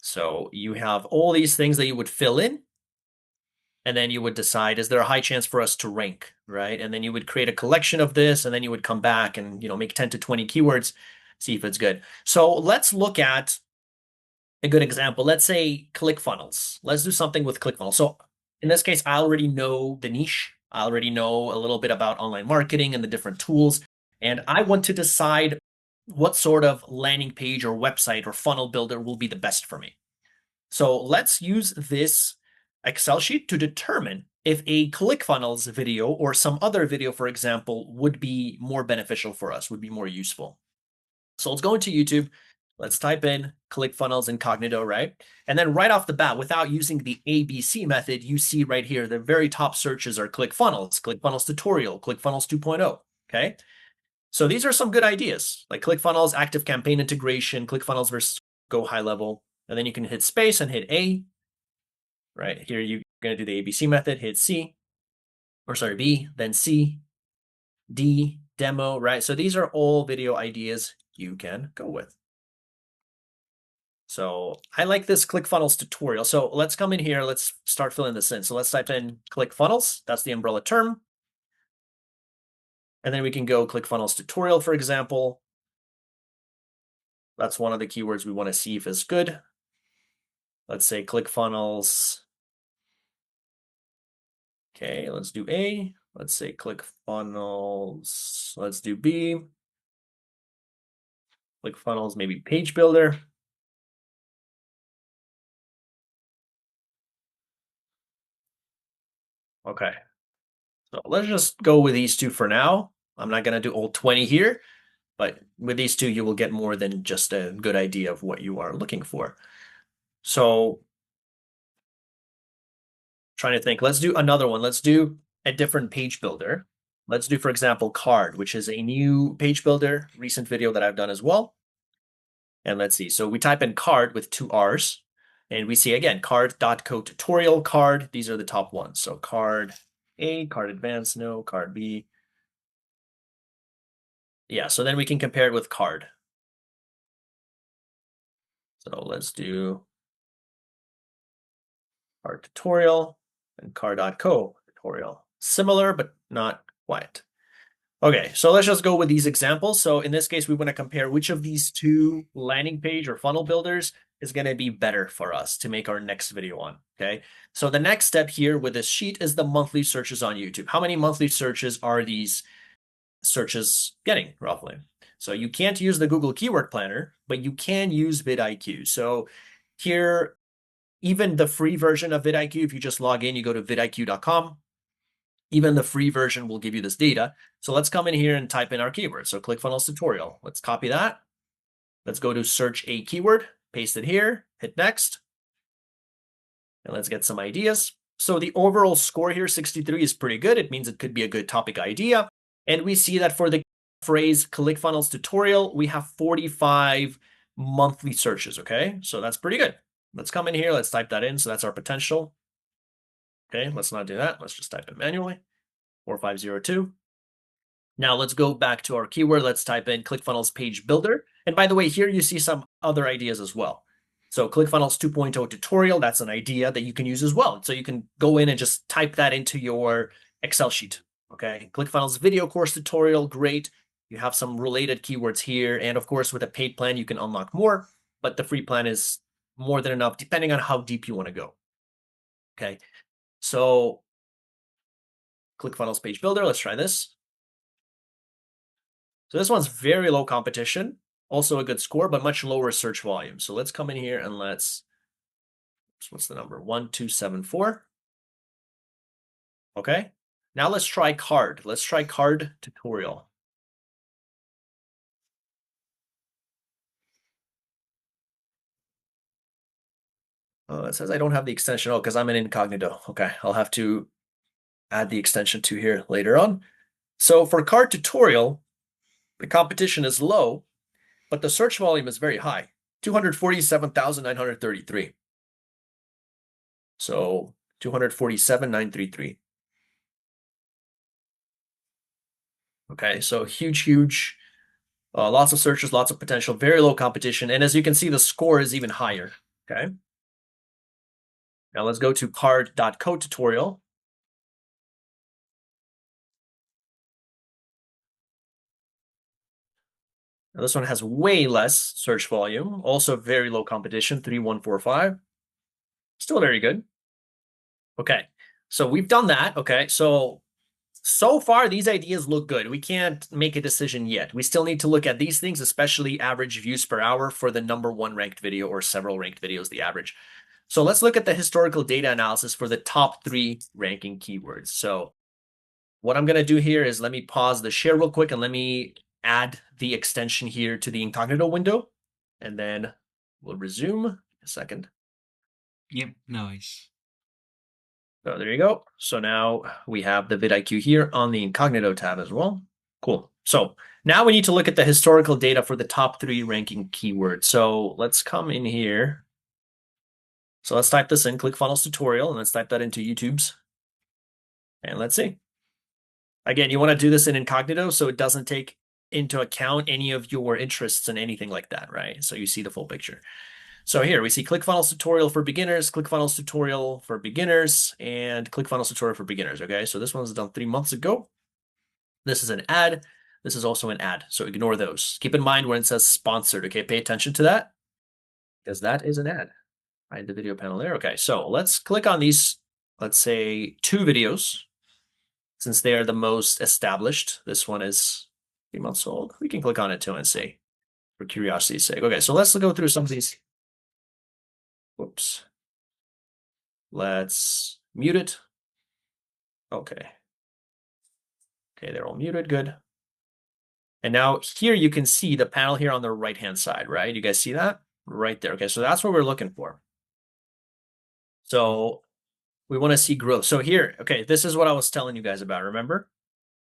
So you have all these things that you would fill in. And then you would decide, is there a high chance for us to rank, right? And then you would create a collection of this, and then you would come back and make 10 to 20 keywords, see if it's good. So let's look at a good example. Let's say ClickFunnels. Let's do something with ClickFunnels. So in this case, I already know the niche. I already know a little bit about online marketing and the different tools. And I want to decide what sort of landing page or website or funnel builder will be the best for me. So let's use this Excel sheet to determine if a ClickFunnels video or some other video, for example, would be more beneficial for us, would be more useful. So let's go into YouTube. Let's type in ClickFunnels incognito, right? And then right off the bat, without using the ABC method, you see right here, the very top searches are ClickFunnels, ClickFunnels tutorial, ClickFunnels 2.0, okay? So these are some good ideas, like ClickFunnels, active campaign integration, ClickFunnels versus Go High Level. And then you can hit space and hit A, right? Here you're going to do the ABC method, hit C, or sorry, B, then C, D, demo, right? So these are all video ideas you can go with. So I like this ClickFunnels tutorial. So let's come in here. Let's start filling this in. So let's type in ClickFunnels. That's the umbrella term. And then we can go ClickFunnels tutorial, for example. That's one of the keywords we want to see if it's good. Let's say ClickFunnels. Okay, let's do A. Let's say ClickFunnels. Let's do B. ClickFunnels, maybe page builder. Okay. So let's just go with these two for now. I'm not going to do all 20 here, but with these two, you will get more than just a good idea of what you are looking for. So trying to think, let's do another one. Let's do a different page builder. Let's do, for example, Card, which is a new page builder, recent video that I've done as well. And let's see. So we type in Card with 2 R's, and we see again, card.co tutorial, Card. These are the top ones. So Card A, Card Advanced, no, Card B. Yeah, so then we can compare it with Card. So let's do Card tutorial and Card.co tutorial. Similar, but not quite. Okay, so let's just go with these examples. So in this case, we want to compare which of these two landing page or funnel builders is going to be better for us to make our next video on, okay? So the next step here with this sheet is the monthly searches on YouTube. How many monthly searches are these searches getting roughly? So you can't use the Google Keyword Planner, but you can use vidIQ. So here, even the free version of vidIQ, if you just log in, you go to vidiq.com, even the free version will give you this data. So let's come in here and type in our keyword. So ClickFunnels tutorial. Let's copy that. Let's go to search a keyword, paste it here, hit next. And let's get some ideas. So the overall score here, 63, is pretty good. It means it could be a good topic idea. And we see that for the phrase ClickFunnels tutorial, we have 45 monthly searches, okay? So that's pretty good. Let's come in here, let's type that in. So that's our potential. Okay, let's not do that. Let's just type it manually, 4502. Now let's go back to our keyword. Let's type in ClickFunnels page builder. And by the way, here you see some other ideas as well. So ClickFunnels 2.0 tutorial, that's an idea that you can use as well. So you can go in and just type that into your Excel sheet. Okay, ClickFunnels video course tutorial, great. You have some related keywords here. And of course, with a paid plan, you can unlock more, but the free plan is more than enough, depending on how deep you want to go. Okay, so ClickFunnels page builder, let's try this. So this one's very low competition, also a good score, but much lower search volume. So let's come in here and let's, what's the number? 1274. Okay. Now let's try Card. Let's try Card tutorial. Oh, it says I don't have the extension. Oh, because I'm in incognito. Okay, I'll have to add the extension to here later on. So for Card tutorial, the competition is low, but the search volume is very high, 247,933. So 247,933. Okay, so huge, lots of searches, lots of potential, very low competition. And as you can see, the score is even higher, okay? Now let's go to card.code tutorial. Now this one has way less search volume, also very low competition, 3145. Still very good. Okay, so we've done that. Okay, so far these ideas look good. We can't make a decision yet. We still need to look at these things, especially average views per hour for the #1 ranked video or several ranked videos, the average. So let's look at the historical data analysis for the top 3 ranking keywords. So what I'm going to do here is let me pause the share real quick and let me add the extension here to the incognito window, and then we'll resume. A second. Yep, nice. So there you go. So now we have the vidIQ here on the incognito tab as well. Cool. So now we need to look at the historical data for the top 3 ranking keywords. So let's come in here. So let's type this in, ClickFunnels tutorial, and let's type that into YouTube's. And let's see. Again, you want to do this in incognito so it doesn't take into account any of your interests and anything like that, right? So you see the full picture. So here we see ClickFunnels tutorial for beginners, ClickFunnels tutorial for beginners, and ClickFunnels tutorial for beginners. Okay, so this one was done 3 months ago. This is an ad. This is also an ad. So ignore those. Keep in mind when it says sponsored. Okay, pay attention to that because that is an ad. Hide the video panel there. Okay, so let's click on these, let's say 2 videos. Since they are the most established, this one is 3 months old. We can click on it too and see, for curiosity's sake. Okay, so let's go through some of these. Whoops. Let's mute it. Okay. Okay, they're all muted. Good. And now here you can see the panel here on the right-hand side, right? You guys see that? Right there. Okay, so that's what we're looking for. So we want to see growth. So here, okay, this is what I was telling you guys about. Remember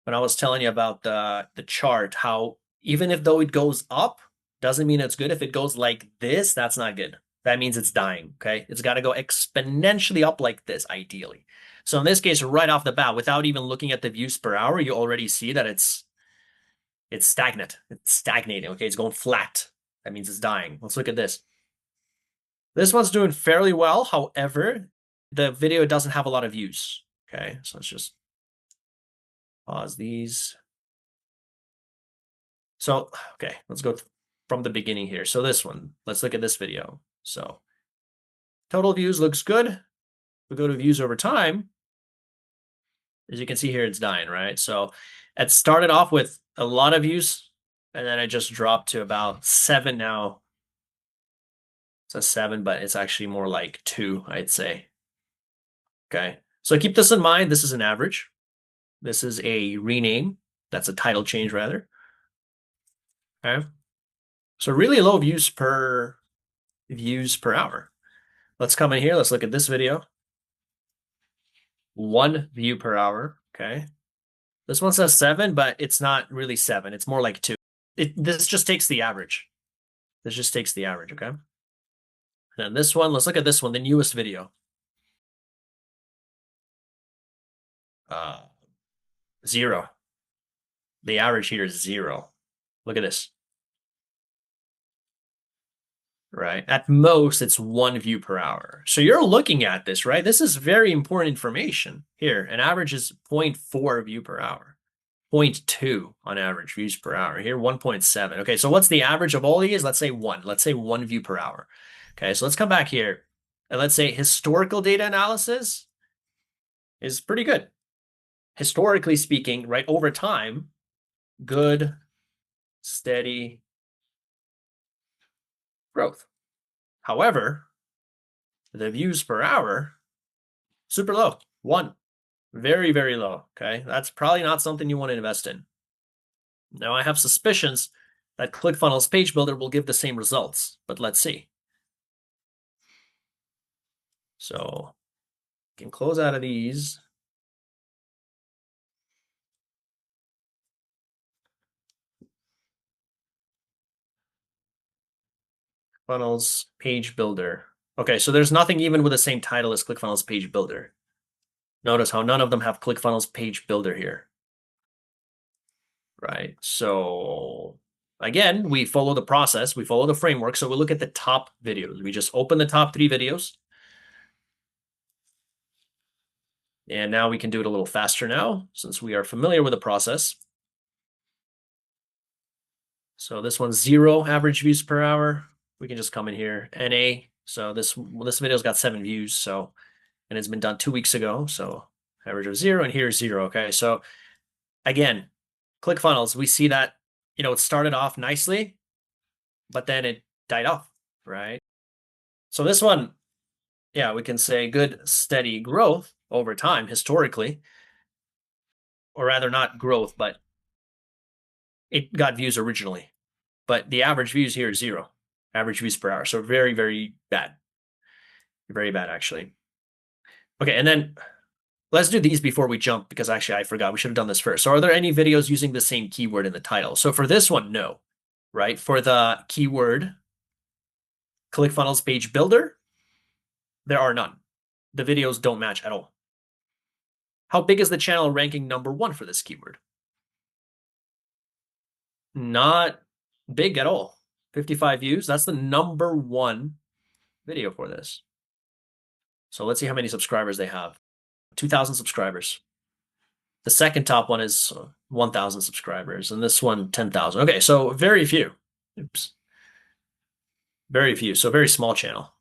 when I was telling you about the chart, how even if though it goes up, doesn't mean it's good. If it goes like this, that's not good. That means it's dying, okay? It's got to go exponentially up like this, ideally. So in this case, right off the bat, without even looking at the views per hour, you already see that it's stagnant. It's stagnating, okay? It's going flat. That means it's dying. Let's look at this. This one's doing fairly well. However, the video doesn't have a lot of views, okay? So let's just pause these. So, okay, let's go from the beginning here. So this one, let's look at this video. So total views looks good. We go to views over time. As you can see here, it's dying, right? So it started off with a lot of views, and then it just dropped to about 7 now. It's a 7, but it's actually more like 2, I'd say. Okay, so keep this in mind. This is an average. This is a rename. That's a title change, rather. Okay, so really low views per hour. Let's come in here. Let's look at this video. 1 view per hour. Okay, this one says 7, but it's not really 7. It's more like 2. This just takes the average. This just takes the average. Okay, and this one, let's look at this one, the newest video. 0. The average here is 0. Look at this. Right? At most, it's 1 view per hour. So you're looking at this, right? This is very important information. Here, an average is 0.4 view per hour. 0.2 on average views per hour. Here, 1.7. Okay, so what's the average of all these? Let's say 1. Let's say 1 view per hour. Okay, so let's come back here. And let's say historical data analysis is pretty good. Historically speaking, right, over time, good, steady growth. However, the views per hour, super low, 1. Very, very low, okay? That's probably not something you want to invest in. Now, I have suspicions that ClickFunnels Page Builder will give the same results, but let's see. So, you can close out of these. Funnels Page Builder. Okay, so there's nothing even with the same title as ClickFunnels Page Builder. Notice how none of them have ClickFunnels Page Builder here. Right, so again, we follow the process, we follow the framework. So we look at the top videos. We just open the top 3 videos. And now we can do it a little faster now, since we are familiar with the process. So this one's 0 average views per hour. We can just come in here, NA. So this video's got 7 views, so, and it's been done 2 weeks ago. So average of 0, and here's 0. Okay, so again, ClickFunnels, we see that, it started off nicely, but then it died off, right? So this one, yeah, we can say good steady growth over time historically, or rather not growth, but it got views originally, but the average views here is 0 average views per hour. So very, very bad. Very bad, actually. Okay, and then let's do these before we jump, because actually I forgot. We should have done this first. So are there any videos using the same keyword in the title? So for this one, no, right? For the keyword ClickFunnels page builder, there are none. The videos don't match at all. How big is the channel ranking #1 for this keyword? Not big at all. 55 views. That's the #1 video for this. So let's see how many subscribers they have. 2,000 subscribers. The second top one is 1,000 subscribers, and this one 10,000. Okay, so very few. Oops. Very few. So very small channel.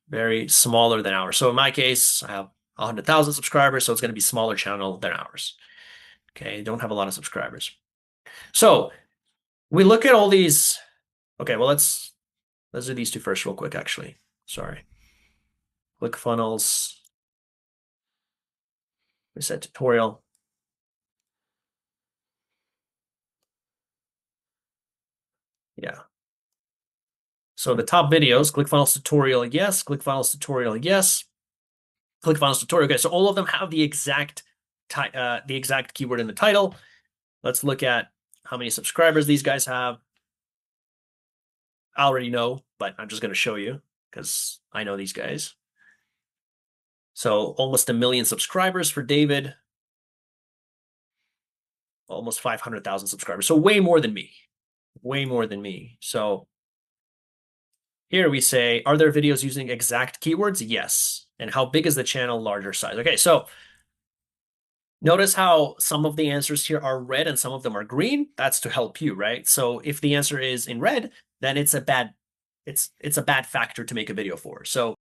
Very smaller than ours. So in my case, I have 100,000 subscribers, so it's going to be smaller channel than ours. Okay, don't have a lot of subscribers. So we look at all these. Okay, well, let's do these two first real quick, actually. Sorry. ClickFunnels. We said tutorial. Yeah. So the top videos, ClickFunnels tutorial, yes. ClickFunnels tutorial, yes. ClickFunnels tutorial. Okay, so all of them have the exact keyword in the title. Let's look at how many subscribers these guys have. I already know, but I'm just going to show you because I know these guys. So almost 1 million subscribers for David. Almost 500,000 subscribers. So way more than me. Way more than me. So here we say, are there videos using exact keywords? Yes. And how big is the channel? Larger size. Okay, so notice how some of the answers here are red and some of them are green. That's to help you, right? So if the answer is in red, then it's a bad factor to make a video for. So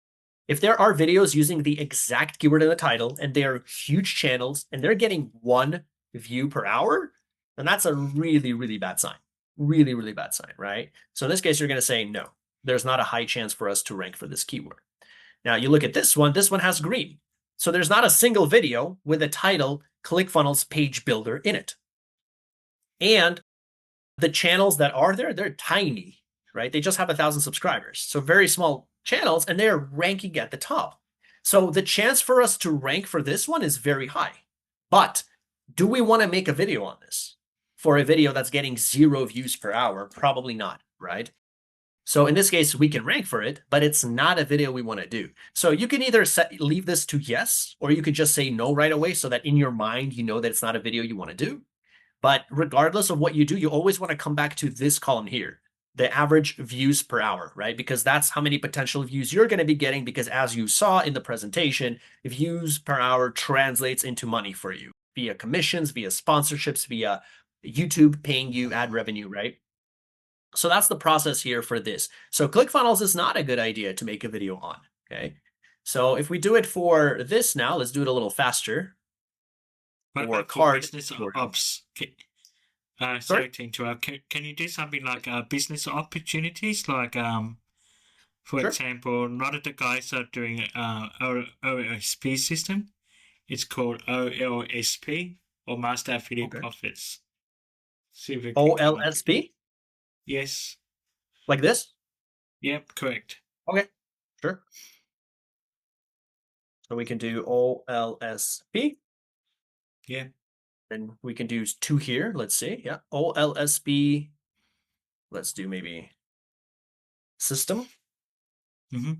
if there are videos using the exact keyword in the title and they're huge channels and they're getting 1 view per hour, then that's a really, really bad sign. Really, really bad sign, right? So in this case, you're going to say, no, there's not a high chance for us to rank for this keyword. Now you look at this one has green. So there's not a single video with the title ClickFunnels Page Builder in it. And the channels that are there, they're tiny, right? They just have 1,000 subscribers. So very small channels, and they're ranking at the top. So the chance for us to rank for this one is very high. But do we want to make a video on this for a video that's getting 0 views per hour? Probably not, right? So in this case, we can rank for it, but it's not a video we want to do. So you can either leave this to yes, or you could just say no right away so that in your mind, you know that it's not a video you want to do. But regardless of what you do, you always want to come back to this column here, the average views per hour, right? Because that's how many potential views you're going to be getting, because as you saw in the presentation, views per hour translates into money for you via commissions, via sponsorships, via YouTube paying you ad revenue, right? So that's the process here for this. So ClickFunnels is not a good idea to make a video on, okay? So if we do it for this now, let's do it a little faster. What Or about for card. business ops? Sorry? Sorry to interrupt. Can you do something like business opportunities? Like, for Sure. example, a lot of the guys are doing OSP system. It's called OLSP, or Master Affiliate Okay. Profits. See if we can come up- OLSP? Yes. Like this? Yep, correct. Okay, sure. So we can do OLSP. Yeah. And we can do 2 here. Let's see. Yeah, OLSP. Let's do maybe system. Mm-hmm.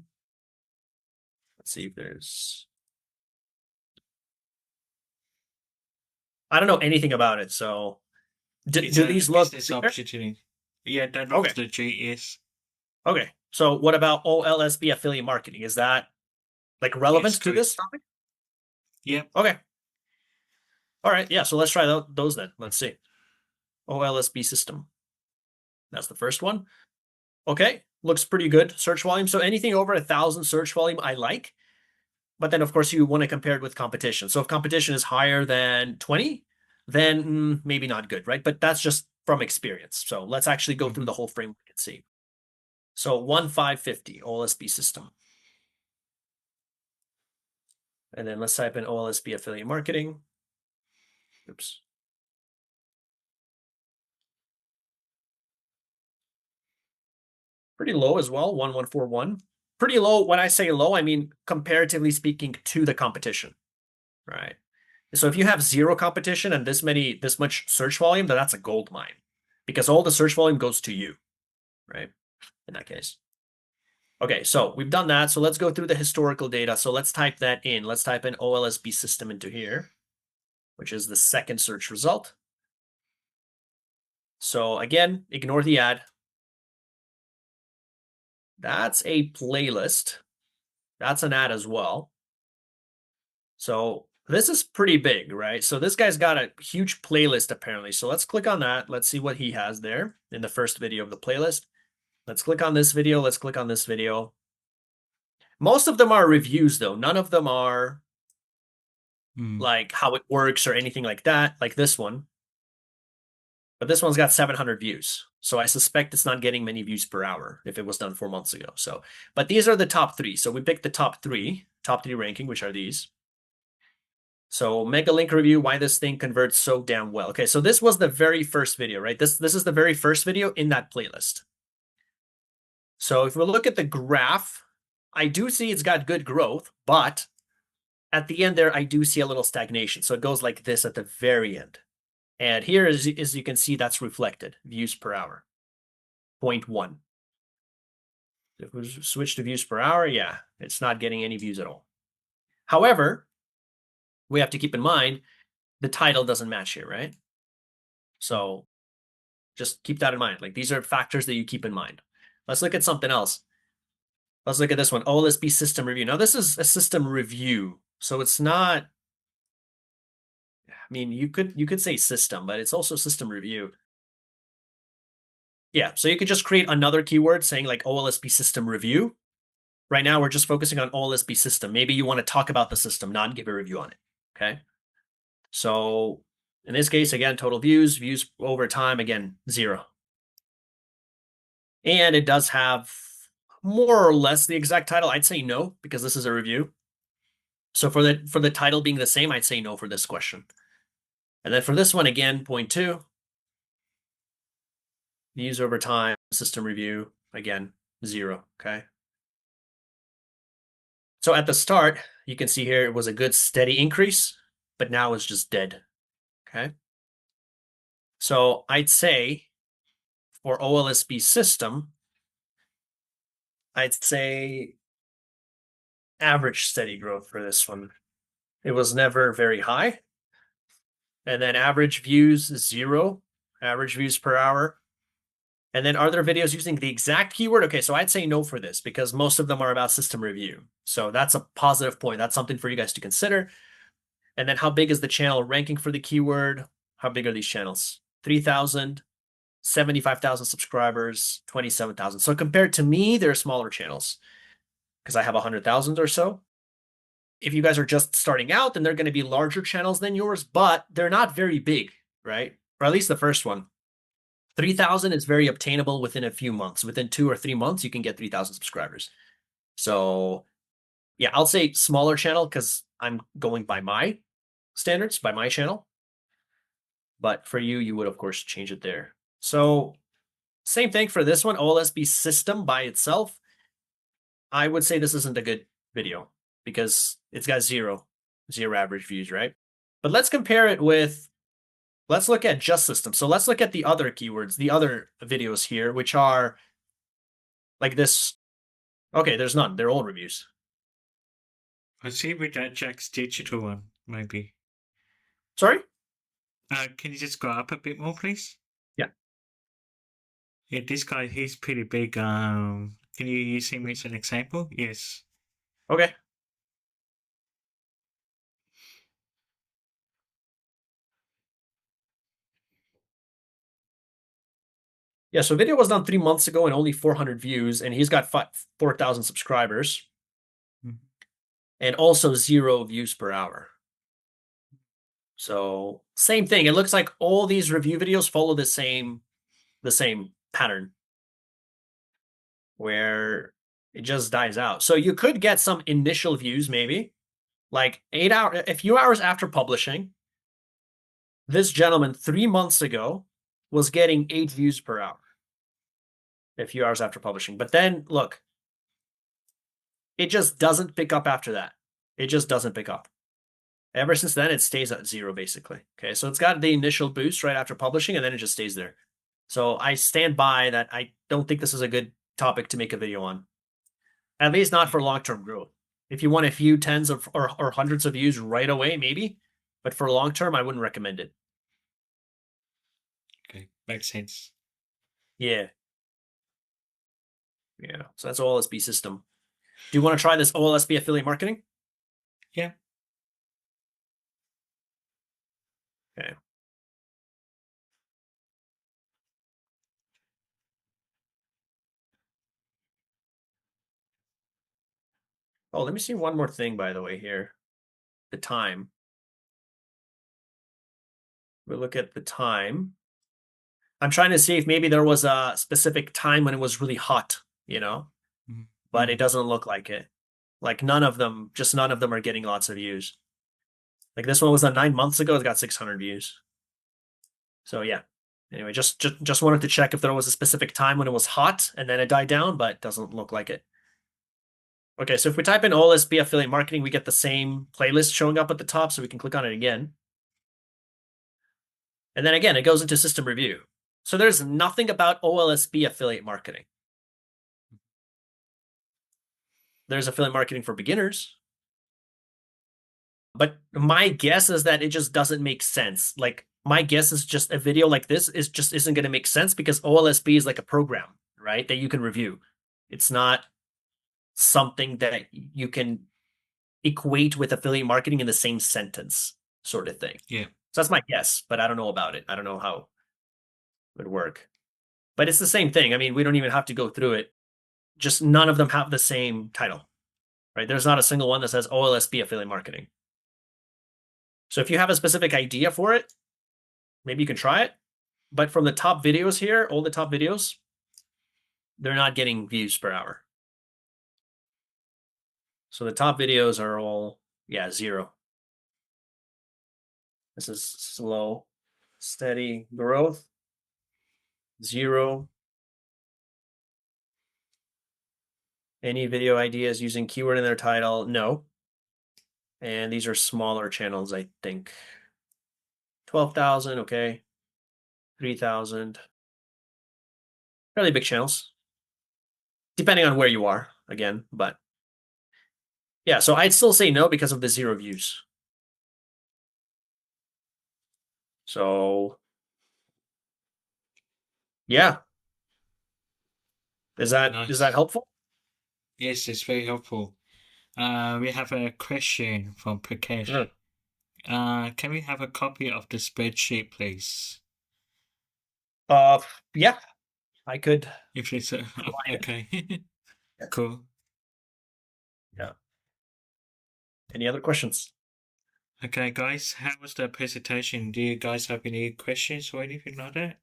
Let's see if there's. I don't know anything about it, so do these look business clear? opportunity? Yeah, that looks Okay. legit, yes. Okay. So what about OLSP affiliate marketing? Is that like relevant Yes, to correct. this topic? Yep. Okay. All right. Yeah. So let's try those then. Let's see. OLSP system. That's the first one. Okay. Looks pretty good. Search volume. So anything over 1,000 search volume, I like. But then, of course, you want to compare it with competition. So if competition is higher than 20, then maybe not good, right? But that's just from experience. So let's actually go through the whole framework and see. So 1550 OLSP system. And then let's type in OLSP affiliate marketing. Oops. Pretty low as well, 1141. Pretty low. When I say low, I mean comparatively speaking to the competition, right? So if you have zero competition and this much search volume, then that's a gold mine because all the search volume goes to you, right? In that case. Okay, so we've done that. So let's go through the historical data. So let's type that in. Let's type in OLSP system into here, which is the second search result. So again, ignore the ad. That's a playlist. That's an ad as well. So this is pretty big, right? So this guy's got a huge playlist apparently. So let's click on that. Let's see what he has there in the first video of the playlist. Let's click on this video. Let's click on this video. Most of them are reviews though. None of them are like how it works or anything like that, like this one. But this one's got 700 views. So I suspect it's not getting many views per hour if it was done 4 months ago. So, but these are the top three. So we picked the top three ranking, which are these. So mega link review, why this thing converts so damn well. Okay, so this was the very first video, right? This is the very first video in that playlist. So if we look at the graph, I do see it's got good growth, but at the end there, I do see a little stagnation. So it goes like this at the very end. And here, as you can see, that's reflected, views per hour, 0.1. If we switch to views per hour, yeah, it's not getting any views at all. However, we have to keep in mind, the title doesn't match here, right? So just keep that in mind. Like these are factors that you keep in mind. Let's look at something else. Let's look at this one, OLSP system review. Now this is a system review. So it's not, I mean, you could say system, but it's also system review. Yeah, so you could just create another keyword saying like OLSP system review. Right now, we're just focusing on OLSP system. Maybe you want to talk about the system, not give a review on it, okay? So in this case, again, total views over time, again, 0. And it does have more or less the exact title. I'd say no, because this is a review. So for the title being the same, I'd say no for this question. And then for this one, again, 0.2. Views over time, system review, again, 0, okay? So at the start, you can see here it was a good steady increase, but now it's just dead, okay? So I'd say for OLSP system, I'd say average steady growth for this one. It was never very high. And then average views is 0, average views per hour. And then are there videos using the exact keyword? Okay, so I'd say no for this because most of them are about system review. So that's a positive point. That's something for you guys to consider. And then how big is the channel ranking for the keyword? How big are these channels? 3,000, 75,000 subscribers, 27,000. So compared to me, they're smaller channels because I have 100,000 or so. If you guys are just starting out, then they're going to be larger channels than yours, but they're not very big, right? Or at least the first one. 3,000 is very obtainable within a few months. Within 2 or 3 months, you can get 3,000 subscribers. So yeah, I'll say smaller channel because I'm going by my standards, by my channel. But for you, you would, of course, change it there. So same thing for this one, OLSP system by itself. I would say this isn't a good video because it's got zero average views, right? But let's compare it with, let's look at just system. So let's look at the other keywords, the other videos here, which are like this. Okay, there's none. They're all reviews. Let's see with that Jack's digital one, maybe. Sorry? Can you just go up a bit more, please? Yeah. Yeah, this guy, he's pretty big. Can you use him as an example? Yes. Okay. Yeah, so video was done 3 months ago and only 400 views, and he's got 4,000 subscribers, and also 0 views per hour. So same thing. It looks like all these review videos follow the same pattern, where it just dies out. So you could get some initial views, maybe like a few hours after publishing. This gentleman 3 months ago was getting 8 views per hour a few hours after publishing. But then look, it just doesn't pick up after that. It just doesn't pick up. Ever since then, it stays at 0, basically. Okay, so it's got the initial boost right after publishing, and then it just stays there. So I stand by that. I don't think this is a good topic to make a video on. At least not for long-term growth. If you want a few tens of or hundreds of views right away, maybe. But for long-term, I wouldn't recommend it. Okay, makes sense. Yeah. Yeah, so that's OLSP system. Do you want to try this OLSP affiliate marketing? Yeah. Okay. Oh, let me see one more thing, by the way, here. The time. We'll look at the time. I'm trying to see if maybe there was a specific time when it was really hot, but it doesn't look like it. Like none of them are getting lots of views. Like this one was done 9 months ago. It's got 600 views. So yeah. Anyway, just wanted to check if there was a specific time when it was hot and then it died down, but it doesn't look like it. Okay, so if we type in OLSP affiliate marketing, we get the same playlist showing up at the top, so we can click on it again. And then again, it goes into system review. So there's nothing about OLSP affiliate marketing. There's affiliate marketing for beginners. But my guess is that it just doesn't make sense. Like my guess is just a video like this isn't going to make sense because OLSP is like a program, right? That you can review. It's not something that you can equate with affiliate marketing in the same sentence, sort of thing. Yeah. So that's my guess, but I don't know about it. I don't know how it would work. But it's the same thing. I mean, we don't even have to go through it. Just none of them have the same title, right? There's not a single one that says OLSP affiliate marketing. So if you have a specific idea for it, maybe you can try it. But from the top videos here, all the top videos, they're not getting views per hour. So the top videos are all, 0. This is slow, steady growth, 0. Any video ideas using keyword in their title? No. And these are smaller channels, I think. 12,000, okay. 3,000. Fairly big channels. Depending on where you are, again, but yeah, so I'd still say no because of the 0 views. So yeah. Is that helpful? Yes, it's very helpful. We have a question from Prakash. Sure. Can we have a copy of the spreadsheet, please? Yeah, I could. If it's okay. Yeah. Cool. Yeah. Any other questions? Okay, guys, how was the presentation? Do you guys have any questions or anything like that?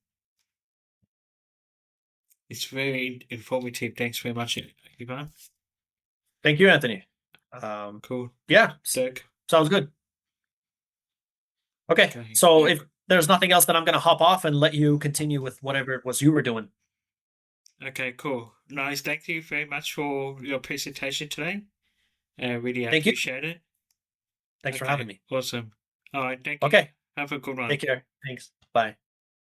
It's very informative. Thanks very much, Ivan. Thank you, Anthony. Cool. Yeah, Dirk. sounds good. Okay, so if there's nothing else, then I'm going to hop off and let you continue with whatever it was you were doing. Okay, cool. Nice. Thank you very much for your presentation today. Really Thank you. appreciate it. Thanks for having me. Awesome. All right. Thank you. Okay. Have a good one. Take care. Thanks. Bye.